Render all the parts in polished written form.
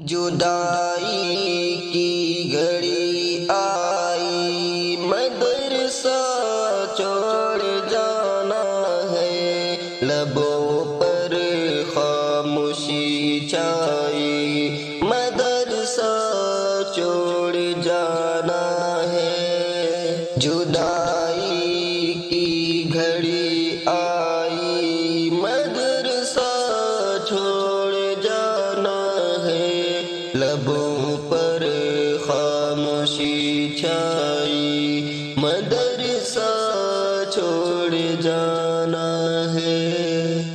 جدائی کی گھڑی آئی، مدرسہ چھوڑ جانا ہے، لبوں پر خاموشی چھائی، مدرسہ چھوڑ جانا ہے۔ جدائی کی گھڑی آئی، مدرسہ چھوڑ جانا ہے، لبوں پر خاموشی چھائی، مدرسہ چھوڑ جانا ہے۔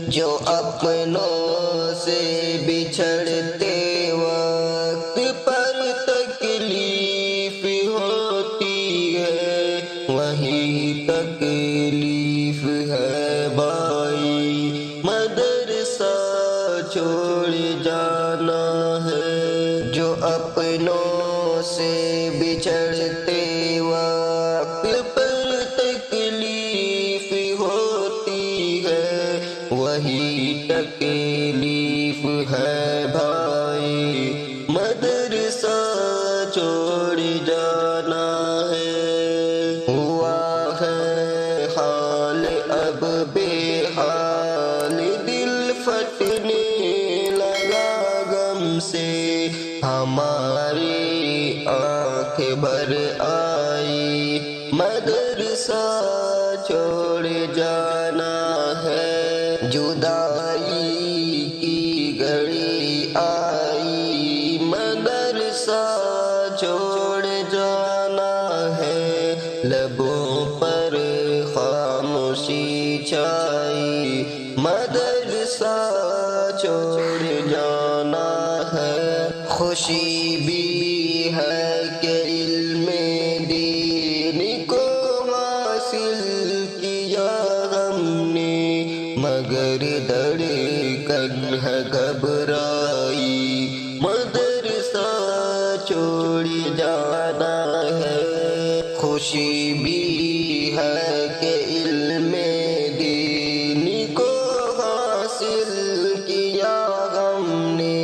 جو اپنوں سے بچھڑتے وقت پر تکلیف ہوتی ہے، وہی تکلیف ہے بھائی، مدرسہ چھوڑ جانا ہے۔ جو اپنوں سے بچھڑتے وقت پر تکلیف ہوتی ہے، وہی تکلیف ہے بھائی، مدرسہ چھوڑ جانا ہے۔ ہوا ہے حال اب بے حال، دل پھٹنے لگا غم سے، ہماری آنکھ بھر آئی، مدرسہ چھوڑ جانا ہے۔ جدائی کی گھڑی آئی، مدرسہ چھوڑ جانا ہے، لبوں پر خاموشی چھائی، مدرسہ چھوڑ جانا ہے۔ خوشی بھی ہے کہ علم دین کو حاصل کیا ہم نے، مگر دھڑکن ہے گھبرائی، مدرسہ چھوڑ جانا ہے۔ خوشی بھی ہے کہ علم دین کو حاصل کیا ہم نے،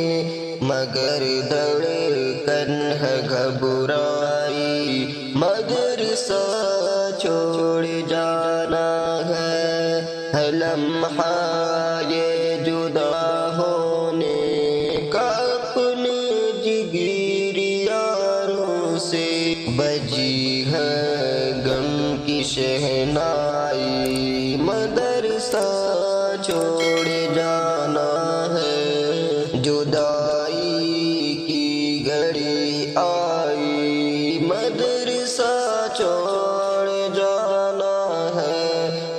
مگر دھڑکن ہے گھبرائی، مدرسہ چھوڑ جانا ہے۔ لمحہ یہ جدا ہونے کا اپنے جگری یاروں سے، بجی ہے غم کی شہنائی، مدرسہ چھوڑ جانا ہے۔ جدائی کی گھڑی آئی، مدرسہ چھوڑ جانا ہے،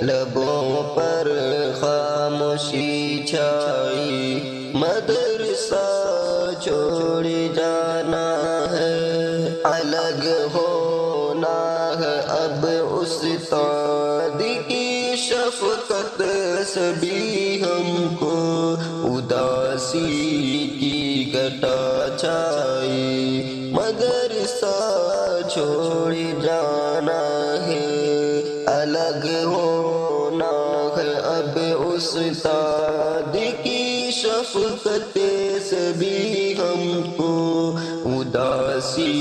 لبوں پر خاموشی چھائی، مدرسہ چھوڑ جانا ہے۔ الگ ہونا ہے اب استاد کی شفقت سے بھی ہم کو، اداسی کی گھٹا چھائی، مدرسہ چھوڑ جانا ہے۔ الگ ہونا ہے اب استاد کی شفقت سے بھی ہم کو، اداسی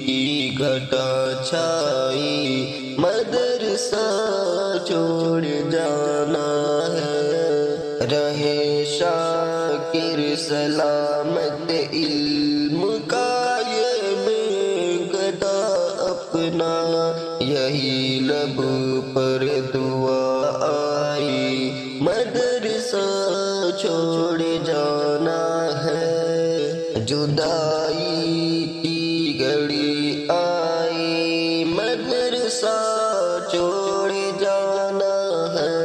کی گھٹا چھائی، مدرسہ چھوڑ جانا ہے۔ رہے شاکر سلامت علم کا یہ میںکدا اپنا، یہی لب پر دعا آئی، مدرسہ چھوڑ جانا ہے۔ جدائی کی گھڑی آئی، مدرسہ چھوڑ جانا ہے،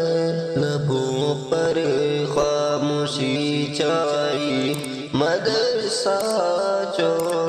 لبوں پر خاموشی چھائی، مدرسہ چھوڑ